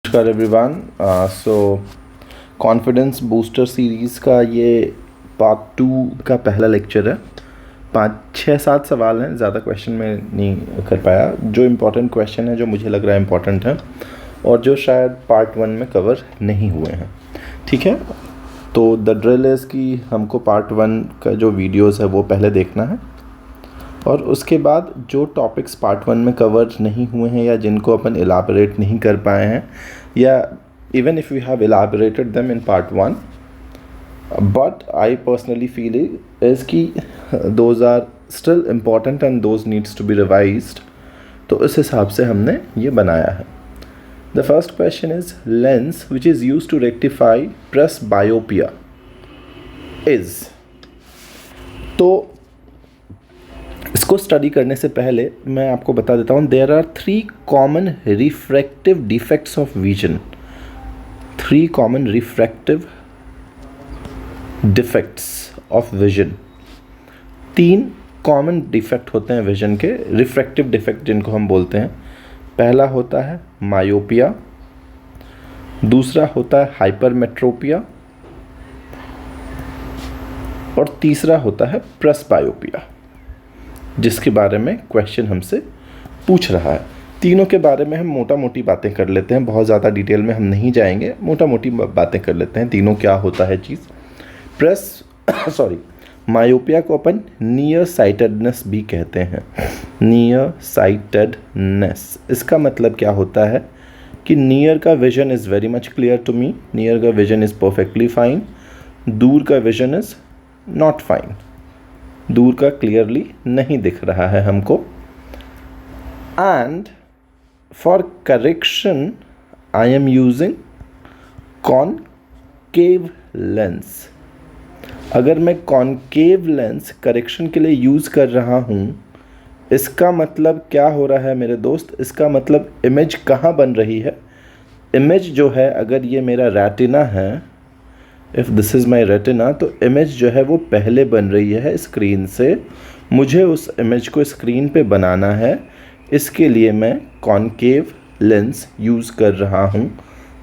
नमस्कार एवरीवन। सो confidence booster series का ये पार्ट 2 का पहला लेक्चर है। 5-6-7 सवाल हैं, ज़्यादा क्वेश्चन में नहीं कर पाया। जो इम्पोर्टेंट क्वेश्चन है, जो मुझे लग रहा है इम्पोर्टेंट है और जो शायद पार्ट 1 में कवर नहीं हुए हैं, ठीक है। तो द ड्रिल इज़ कि हमको पार्ट 1 का जो वीडियोज़ है वो पहले देखना है और उसके बाद जो टॉपिक्स पार्ट 1 में कवर नहीं हुए हैं या जिनको अपन इलाबरेट नहीं कर पाए हैं, या even if we have elaborated them in part 1, but I personally feel is कि those are still important and those needs to be revised. तो इस हिसाब से हमने ये बनाया है। The first question is lens which is use to rectify presbyopia is. तो इसको स्टडी करने से पहले मैं आपको बता देता हूँ, there are 3 common refractive defects of vision. 3 common refractive defects of vision. 3 common defect होते हैं विजन के, रिफ्रैक्टिव डिफेक्ट जिनको हम बोलते हैं। पहला होता है मायोपिया, दूसरा होता है हाइपरमेट्रोपिया और तीसरा होता है प्रेसबायोपिया, जिसके बारे में क्वेश्चन हमसे पूछ रहा है। तीनों के बारे में हम मोटा मोटी बातें कर लेते हैं, बहुत ज़्यादा डिटेल में हम नहीं जाएंगे, मोटा मोटी बातें कर लेते हैं। तीनों क्या होता है चीज़। मायोपिया को अपन नियर साइटेडनेस भी कहते हैं। नियर साइटेडनेस, इसका मतलब क्या होता है कि नियर का vision is very much clear to me, near का विजन इज़ परफेक्टली फाइन, दूर का विजन इज़ नॉट फाइन, दूर का क्लियरली नहीं दिख रहा है हमको। And for correction I am using concave lens. अगर मैं कॉनकेव लेंस करेक्शन के लिए यूज़ कर रहा हूँ, इसका मतलब क्या हो रहा है मेरे दोस्त? इसका मतलब इमेज कहाँ बन रही है? इमेज जो है, अगर ये मेरा रेटिना है, if this is my retina, तो इमेज जो है वो पहले बन रही है स्क्रीन से। मुझे उस इमेज को स्क्रीन पे बनाना है, इसके लिए मैं कॉनकेव लेंस यूज़ कर रहा हूँ,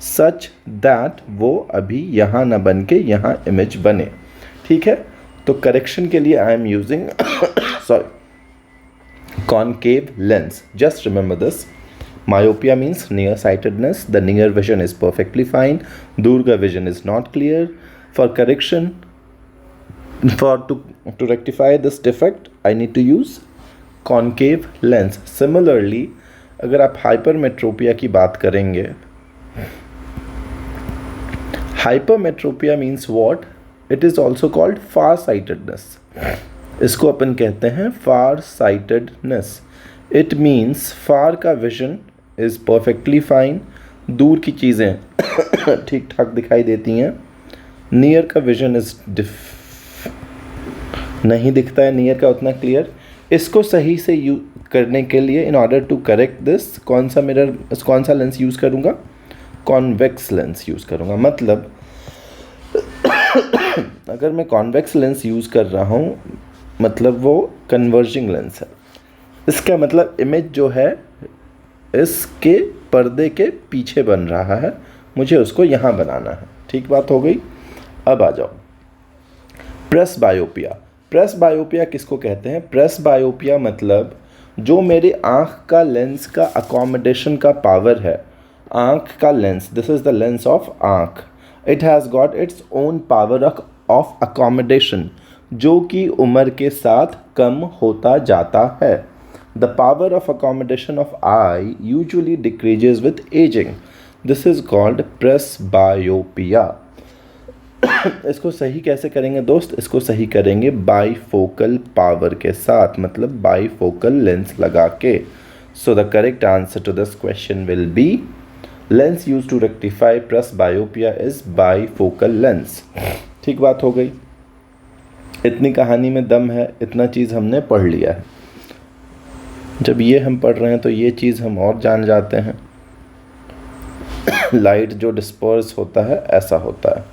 सच दैट वो अभी यहाँ ना बन के यहाँ इमेज बने, ठीक है। तो करेक्शन के लिए I am using concave lens. Just remember this. Myopia means nearsightedness. The near vision is perfectly fine. Durga vision is not clear. For correction, to rectify this defect, I need to use concave lens. Similarly, अगर आप hypermetropia की बात करेंगे, hypermetropia means what? It is also called far-sightedness. इसको अपन कहते हैं far-sightedness. It means far का vision is perfectly fine, दूर की चीज़ें ठीक ठाक दिखाई देती हैं। नियर का विजन इज़ नहीं दिखता है, नियर का उतना क्लियर। इसको सही से करने के लिए, in order to correct this, कौन सा लेंस यूज़ करूँगा? कॉन्वेक्स लेंस यूज़ करूँगा। मतलब अगर मैं कॉन्वेक्स लेंस यूज़ कर रहा हूँ, मतलब वो कन्वर्जिंग लेंस है। इसका मतलब इमेज जो है इसके पर्दे के पीछे बन रहा है, मुझे उसको यहाँ बनाना है। ठीक बात हो गई। अब आ जाओ प्रेसबायोपिया। प्रेसबायोपिया किसको कहते हैं? प्रेसबायोपिया मतलब जो मेरे आँख का लेंस का अकोमोडेशन का पावर है, आँख का lens, this is the lens of आँख, it has got its own power of accommodation, जो कि उम्र के साथ कम होता जाता है। The power of accommodation of eye usually decreases with aging. This is called presbyopia. इसको सही कैसे करेंगे दोस्त? इसको सही करेंगे बाईफोकल पावर के साथ, मतलब बाईफोकल लेंस लगा के। So the correct answer to this question will be lens used to rectify presbyopia is bifocal lens. ठीक बात हो गई। इतनी कहानी में दम है, इतना चीज़ हमने पढ़ लिया है। जब ये हम पढ़ रहे हैं तो ये चीज़ हम और जान जाते हैं। लाइट जो डिस्पर्स होता है ऐसा होता है,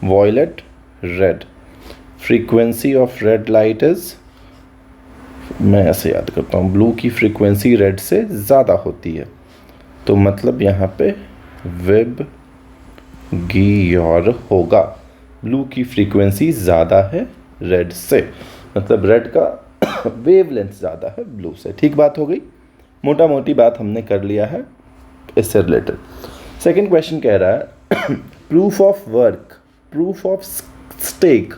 violet, red. Frequency of red light is, मैं ऐसे याद करता हूँ, ब्लू की फ्रीक्वेंसी रेड से ज़्यादा होती है। तो मतलब यहाँ पे विब गियोर होगा। ब्लू की फ्रीक्वेंसी ज़्यादा है रेड से, मतलब रेड का वेवलेंथ ज़्यादा है ब्लू से। ठीक बात हो गई, मोटा मोटी बात हमने कर लिया है इससे रिलेटेड। सेकंड क्वेश्चन कह रहा है proof of work, proof of stake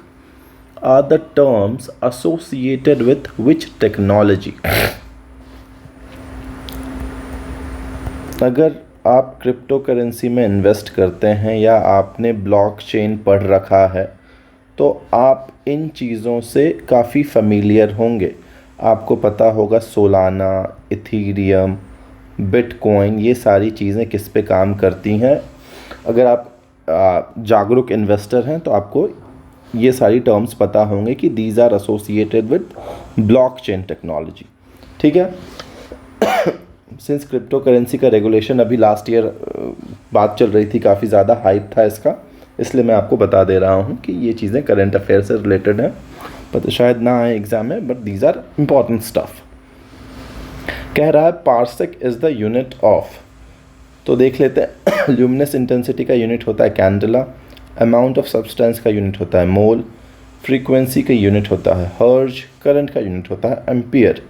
are the terms associated with which technology. अगर आप क्रिप्टो करेंसी में इन्वेस्ट करते हैं या आपने ब्लॉकचेन पढ़ रखा है तो आप इन चीज़ों से काफ़ी फेमिलियर होंगे। आपको पता होगा सोलाना, इथीरियम, बिटकॉइन, ये सारी चीज़ें किस पे काम करती हैं। अगर आप जागरूक इन्वेस्टर हैं तो आपको ये सारी टर्म्स पता होंगे कि these are associated with blockchain technology. ठीक है। सिंस क्रिप्टो करेंसी का रेगुलेशन अभी लास्ट ईयर बात चल रही थी, काफ़ी ज़्यादा हाइप था इसका, इसलिए मैं आपको बता दे रहा हूँ कि ये चीज़ें करंट अफेयर से रिलेटेड हैं, पता शायद ना आए एग्जाम में, but these are important stuff. कह रहा है parsec is the unit of, तो देख लेते हैं। ल्यूमिनस इंटेंसिटी का यूनिट होता है कैंडेला, अमाउंट ऑफ सब्सटेंस का यूनिट होता है मोल, फ्रीक्वेंसी का यूनिट होता है हर्ज, करंट का यूनिट होता है एम्पियर।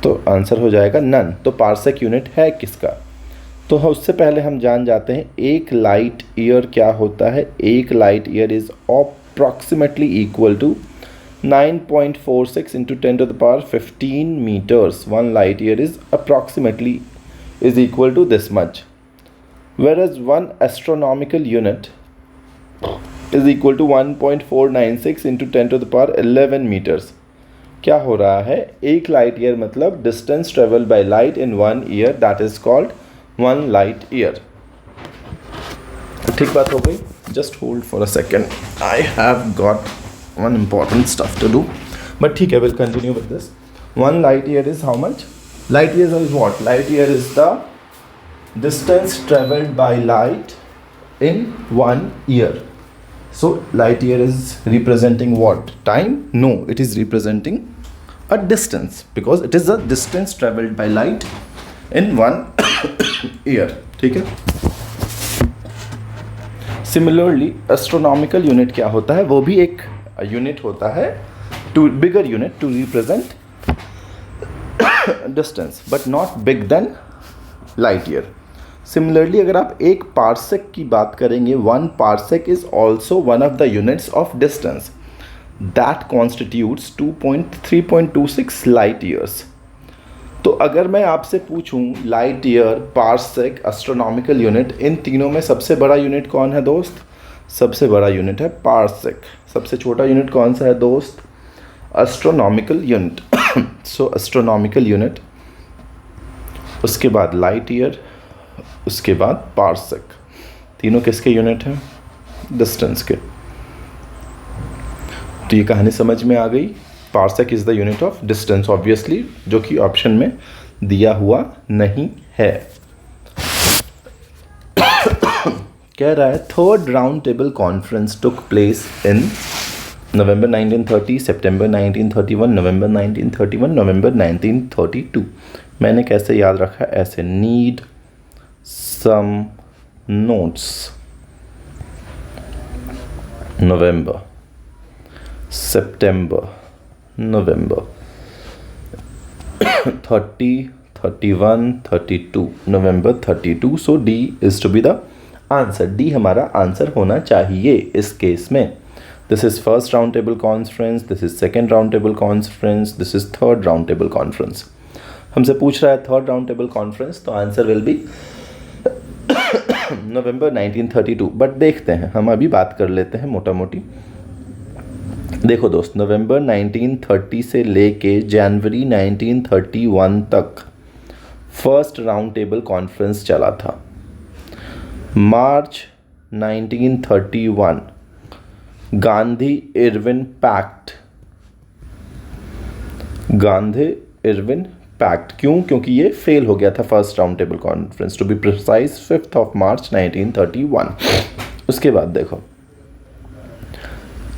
तो आंसर हो जाएगा नन। तो पार्सेक यूनिट है किसका? तो उससे पहले हम जान जाते हैं एक लाइट ईयर क्या होता है। एक light year is approximately equal to 9.46 into 10 to the power 15 meters. One light year is approximately is equal to this much, whereas one astronomical unit is equal to 1.496 into 10 to the power 11 meters. क्या हो रहा है? एक light year मतलब distance travel by light in 1 year, that is called 1 light year. ठीक बात हो गई? Just hold for a second, I have got one important stuff to do, but ठीक है, we'll continue with this. 1 light year is how much? Light year is what? Light year is the distance traveled by light in 1 year. So light year is representing what? Time? No, it is representing a distance, because it is a distance traveled by light in 1 year. ठीक है। Similarly, astronomical unit क्या होता है? वो भी एक unit होता है, to bigger unit to represent distance, but not big than light year. Similarly अगर आप एक पार्सेक की बात करेंगे, 1 parsec is also one of the units of distance that constitutes 3.26 light years. तो अगर मैं आपसे पूछूं light year, parsec, astronomical unit, इन तीनों में सबसे बड़ा यूनिट कौन है दोस्त? सबसे बड़ा यूनिट है पार्सेक। सबसे छोटा यूनिट कौन सा है दोस्त? Astronomical unit. So astronomical unit, उसके बाद लाइट ईयर, उसके बाद पार्सेक। तीनों किसके यूनिट हैं? डिस्टेंस के। तो ये कहानी समझ में आ गई। Parsec is the unit of distance obviously, जो कि ऑप्शन में दिया हुआ नहीं है। कह रहा है third round table conference took place in November 1930, September 1931, November 1931, November 1932। मैंने कैसे याद रखा? ऐसे, नीड सम नोट्स। नवंबर, सितंबर, नवंबर 30, 31, 32, नवंबर 32। So D is to be the answer. D हमारा आंसर होना चाहिए इस केस में। This is first round table conference, this is second round table conference, this is third round table conference. हमसे पूछ रहा है थर्ड राउंड टेबल कॉन्फ्रेंस, तो answer will be November 1932। But देखते हैं, हम अभी बात कर लेते हैं मोटा मोटी। देखो दोस्त, नवंबर 1930 से लेके जनवरी 1931 तक फर्स्ट राउंड टेबल कॉन्फ्रेंस चला था। March 1931 Gandhi Irwin pact, Gandhi Irwin pact. क्यों? क्योंकि ये फेल हो गया था first round table conference, to be precise 5 of March 1931। उसके बाद देखो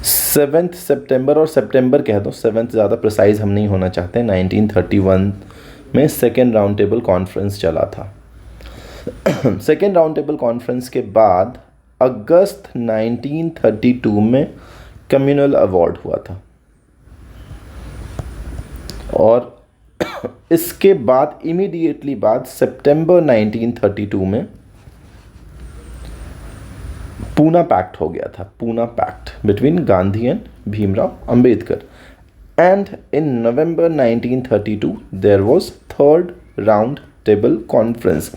7 सितंबर, और सितंबर कह दो, 7 ज़्यादा प्रिसाइज हम नहीं होना चाहते, 1931 में सेकेंड राउंड टेबल कॉन्फ्रेंस चला था। सेकेंड राउंड टेबल कॉन्फ्रेंस के बाद अगस्त 1932 में कम्युनल अवार्ड हुआ था, और इसके बाद इमीडिएटली बाद सितंबर 1932 में पूना पैक्ट हो गया था, Poona pact between Gandhi and Bhimrao Ambedkar. And in November 1932 there was third round table conference.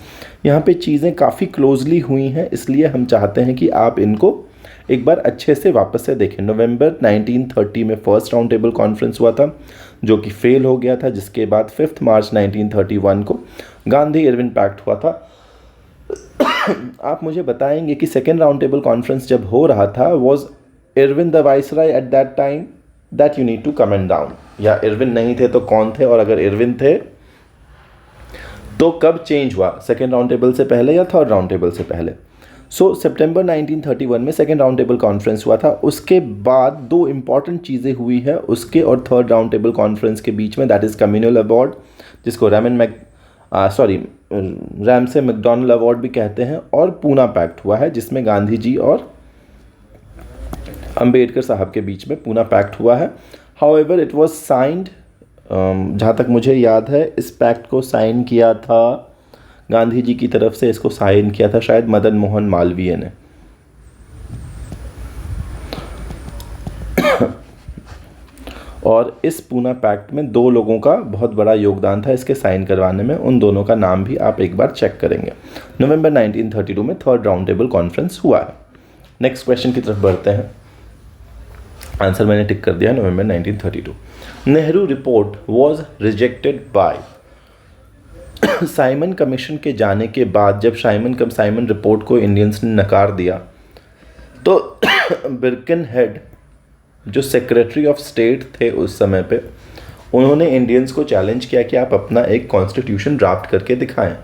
यहाँ पे चीज़ें काफ़ी क्लोजली हुई हैं, इसलिए हम चाहते हैं कि आप इनको एक बार अच्छे से वापस से देखें। नवंबर 1930 में फर्स्ट राउंड टेबल कॉन्फ्रेंस हुआ था जो कि फेल हो गया था, जिसके बाद 5 मार्च 1931 को गांधी इरविन पैक्ट हुआ था। आप मुझे बताएंगे कि सेकेंड राउंड टेबल कॉन्फ्रेंस जब हो रहा था, was Irwin the viceroy at that time? That you need to comment down. या इरविन नहीं थे तो कौन थे, और अगर इरविन थे तो कब चेंज हुआ, सेकेंड राउंड टेबल से पहले या थर्ड राउंड टेबल से पहले? सो सितंबर 1931 में सेकेंड राउंड टेबल कॉन्फ्रेंस हुआ था। उसके बाद दो इंपॉर्टेंट चीज़ें हुई है उसके और थर्ड राउंड टेबल कॉन्फ्रेंस के बीच में, दैट इज़ कम्युनल अवार्ड, जिसको रैमसे मैकडॉनल्ड अवार्ड भी कहते हैं, और पूना पैक्ट हुआ है जिसमें गांधी जी और अंबेडकर साहब के बीच में पूना पैक्ट हुआ है। हाउएवर इट वाज साइंड, जहाँ तक मुझे याद है इस पैक्ट को साइन किया था गांधी जी की तरफ से, इसको साइन किया था शायद मदन मोहन मालवीय ने। और इस पूना पैक्ट में दो लोगों का बहुत बड़ा योगदान था इसके साइन करवाने में, उन दोनों का नाम भी आप एक बार चेक करेंगे। नवंबर 1932 में थर्ड राउंड टेबल कॉन्फ्रेंस हुआ है। नेक्स्ट क्वेश्चन की तरफ बढ़ते हैं। आंसर मैंने टिक कर दिया, नवंबर 1932। Nehru report was rejected by. Simon commission के जाने के बाद जब साइमन रिपोर्ट को इंडियंस ने नकार दिया, तो बिर्केनहेड जो सेक्रेटरी ऑफ स्टेट थे उस समय पे, उन्होंने इंडियंस को चैलेंज किया कि आप अपना एक कॉन्स्टिट्यूशन ड्राफ्ट करके दिखाएं।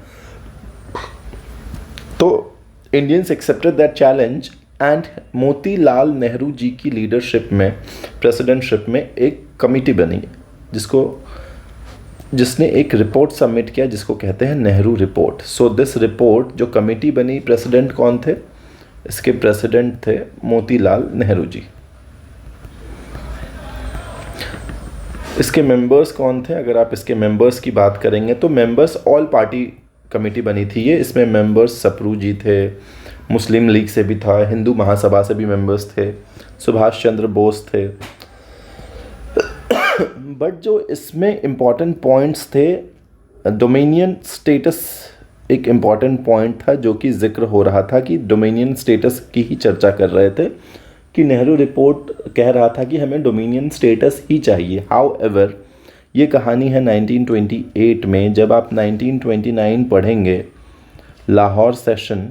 तो Indians accepted that challenge and Motilal Nehru ji की लीडरशिप में, प्रेसिडेंटशिप में एक कमेटी बनी जिसने एक रिपोर्ट सबमिट किया जिसको कहते हैं Nehru report. So this report, जो कमेटी बनी, प्रेसिडेंट कौन थे? इसके प्रेसिडेंट थे मोतीलाल नेहरू जी। इसके मेंबर्स कौन थे? अगर आप इसके मेंबर्स की बात करेंगे तो मेंबर्स ऑल पार्टी कमेटी बनी थी ये। इसमें मेंबर्स सप्रू जी थे, मुस्लिम लीग से भी था, हिंदू महासभा से भी मेंबर्स थे, सुभाष चंद्र बोस थे। बट जो इसमें इम्पॉर्टेंट पॉइंट्स थे, डोमिनियन स्टेटस एक इम्पॉर्टेंट पॉइंट था जो कि जिक्र हो रहा था कि डोमिनियन स्टेटस की ही चर्चा कर रहे थे कि नेहरू रिपोर्ट कह रहा था कि हमें डोमिनियन स्टेटस ही चाहिए। हाउएवर ये कहानी है 1928 में। जब आप 1929 पढ़ेंगे, Lahore session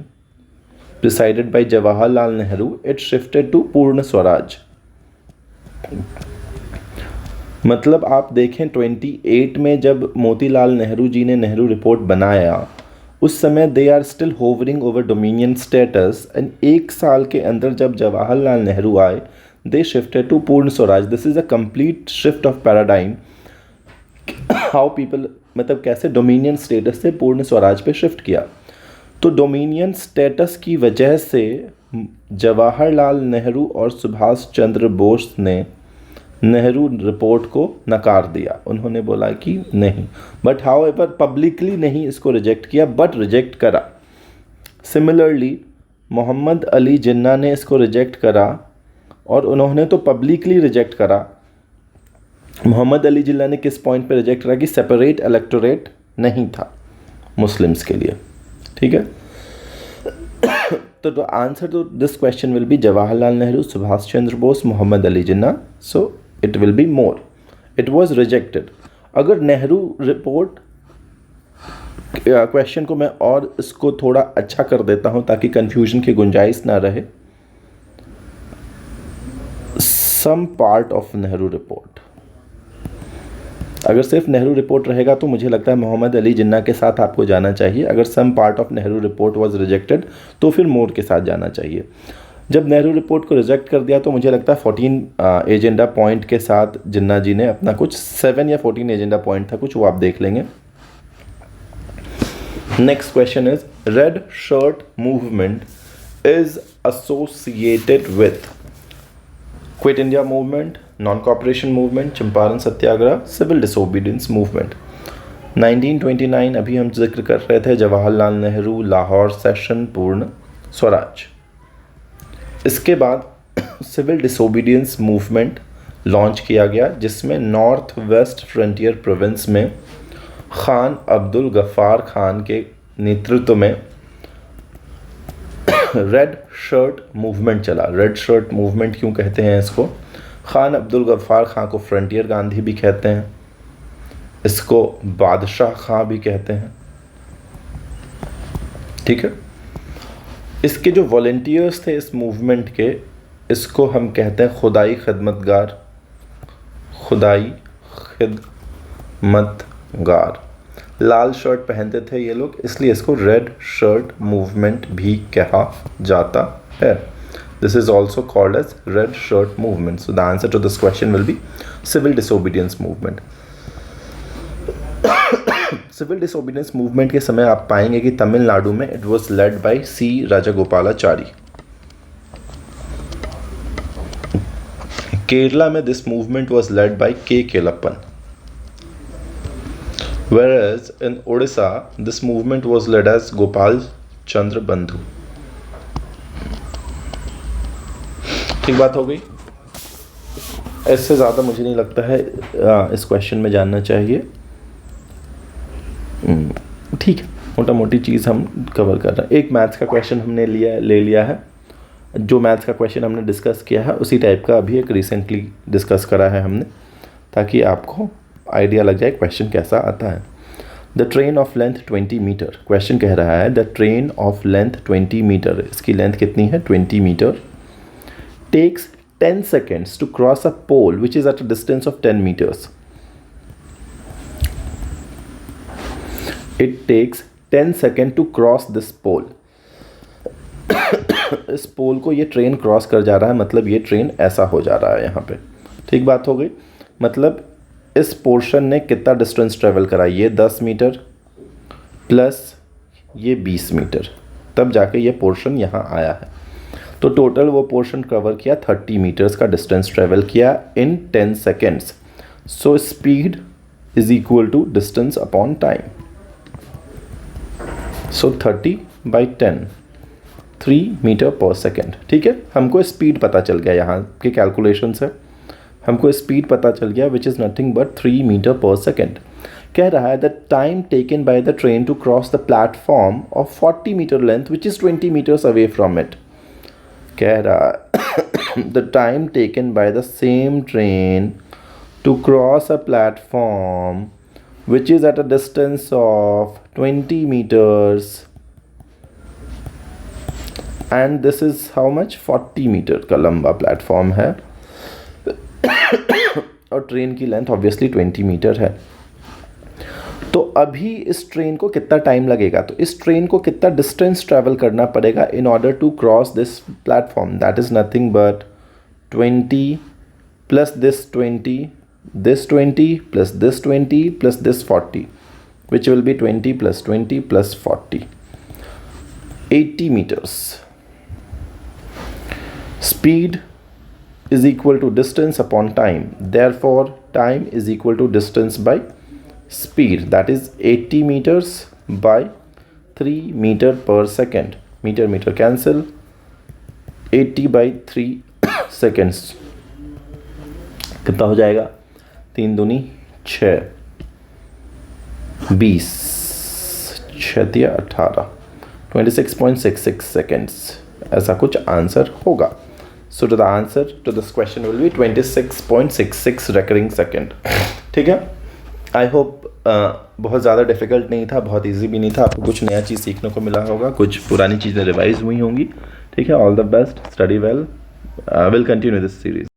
presided by Jawaharlal Nehru, it shifted to Purna Swaraj. मतलब आप देखें 28 में जब मोतीलाल नेहरू जी ने नेहरू रिपोर्ट बनाया, उस समय they are still hovering over dominion status, and एक साल के अंदर जब जवाहरलाल नेहरू आए, they shifted to Purna Swaraj. This is a complete shift of paradigm. How people, मतलब कैसे डोमिनियन स्टेटस से पूर्ण स्वराज पे शिफ्ट किया। तो डोमिनियन स्टेटस की वजह से जवाहरलाल नेहरू और सुभाष चंद्र बोस ने नेहरू रिपोर्ट को नकार दिया। उन्होंने बोला कि नहीं, बट हाउएवर पब्लिकली नहीं इसको रिजेक्ट किया, बट रिजेक्ट करा। सिमिलरली मोहम्मद अली जिन्ना ने इसको रिजेक्ट करा, और उन्होंने तो पब्लिकली रिजेक्ट करा। मोहम्मद अली जिन्ना ने किस पॉइंट पे रिजेक्ट करा कि सेपरेट इलेक्टोरेट नहीं था मुस्लिम्स के लिए। ठीक है, तो the answer to this question will be Jawaharlal Nehru, Subhash Chandra Bose, Mohammad Ali Jinnah. So it will be more, it was rejected. अगर नेहरू रिपोर्ट क्वेश्चन को मैं और इसको थोड़ा अच्छा कर देता हूं ताकि कंफ्यूजन की गुंजाइश ना रहे, some part of Nehru report. अगर सिर्फ नेहरू रिपोर्ट रहेगा तो मुझे लगता है मोहम्मद अली जिन्ना के साथ आपको जाना चाहिए। अगर some part of Nehru report was rejected तो फिर मोर के साथ जाना चाहिए। जब नेहरू रिपोर्ट को रिजेक्ट कर दिया तो मुझे लगता है 14 एजेंडा पॉइंट के साथ जिन्ना जी ने अपना कुछ 7 या 14 एजेंडा पॉइंट था कुछ, वो आप देख लेंगे। Next question is red shirt movement is associated with Quit India movement, non-cooperation movement, Champaran satyagraha, civil disobedience movement. 1929 अभी हम जिक्र कर रहे थे, जवाहरलाल नेहरू लाहौर सेशन पूर्ण स्वराज। इसके बाद सिविल डिसोबीडियंस मूवमेंट लॉन्च किया गया जिसमें नॉर्थ वेस्ट फ्रंटियर प्रोविंस में खान अब्दुल गफ्फार खान के नेतृत्व में रेड शर्ट मूवमेंट चला। रेड शर्ट मूवमेंट क्यों कहते हैं इसको? खान अब्दुल गफ्फार खान को फ्रंटियर गांधी भी कहते हैं, इसको बादशाह खां भी कहते हैं, ठीक है। इसके जो वॉलंटियर्स थे इस मूवमेंट के, इसको हम कहते हैं खुदाई खिदमतगार, खुदाई खिदमतगार। लाल शर्ट पहनते थे ये लोग, इसलिए इसको रेड शर्ट मूवमेंट भी कहा जाता है। This is also called as red shirt movement. So the answer to this question will be civil disobedience movement. Civil disobedience movement के समय आप पाएंगे कि तमिलनाडु में it was led by C Rajagopalachari. Kerala में this movement was led by K Kelappan, whereas in Odisha this movement was led as Gopal Chandra Bandhu। ठीक बात हो गई। इससे ज़्यादा मुझे नहीं लगता है इस क्वेश्चन में जानना चाहिए। ठीक है, मोटा मोटी चीज़ हम कवर कर रहे हैं। एक मैथ्स का क्वेश्चन हमने ले लिया है। जो मैथ्स का क्वेश्चन हमने डिस्कस किया है उसी टाइप का अभी एक रिसेंटली डिस्कस करा है हमने, ताकि आपको आइडिया लग जाए क्वेश्चन कैसा आता है। The train of length 20 metre, question कह रहा है the train of length 20 metre, इसकी लेंथ कितनी है 20 metre, takes 10 seconds to cross a pole which is at a distance of 10 meters। It takes 10 seconds to cross this pole. इस pole को ये train cross कर जा रहा है, मतलब ये ट्रेन ऐसा हो जा रहा है यहाँ पे। ठीक बात हो गई। मतलब इस पोर्शन ने कितना डिस्टेंस ट्रेवल करा, ये 10 मीटर प्लस ये 20 मीटर, तब जाके ये पोर्शन यहाँ आया है। तो टोटल वो पोर्शन कवर किया 30 मीटर्स का डिस्टेंस ट्रेवल किया in 10 seconds। So speed is equal to distance upon time. So 30/10, 3 metre per second. ठीक है, हमको स्पीड पता चल गया यहाँ के कैलकुलेशन से, हमको स्पीड पता चल गया which is nothing but 3 metre per second. कह रहा है the time taken by the train to cross the platform of 40 metre length which is 20 metres away from it. कह रहा है the time taken by the same train to cross a platform which is at a distance of 20 metres and this is how much 40 metre का लंबा platform है और train की length obviously 20 metre है। तो अभी इस ट्रेन को कितना टाइम लगेगा, तो इस ट्रेन को कितना डिस्टेंस ट्रैवल करना पड़ेगा in order to cross this platform, that is nothing but 20 plus this 20, this 20 plus this 20 plus this 40, which will be 20 plus 20 plus 40, 80 meters. Speed is equal to distance upon time, therefore time is equal to distance by speed, that is 80 meters by 3 meter per second. Meter cancel, 80 by 3 seconds कितना हो जाएगा, 3 दूनी 6, 20, 6 या 18, 26.66 seconds, ऐसा कुछ answer होगा। So the answer to this question will be 26.66 recurring second. ठीक है, आई होप बहुत ज़्यादा डिफिकल्ट नहीं था, बहुत इजी भी नहीं था, आपको कुछ नया चीज़ सीखने को मिला होगा, कुछ पुरानी चीज़ें रिवाइज हुई होंगी। ठीक है, all the best, study well, will continue this series.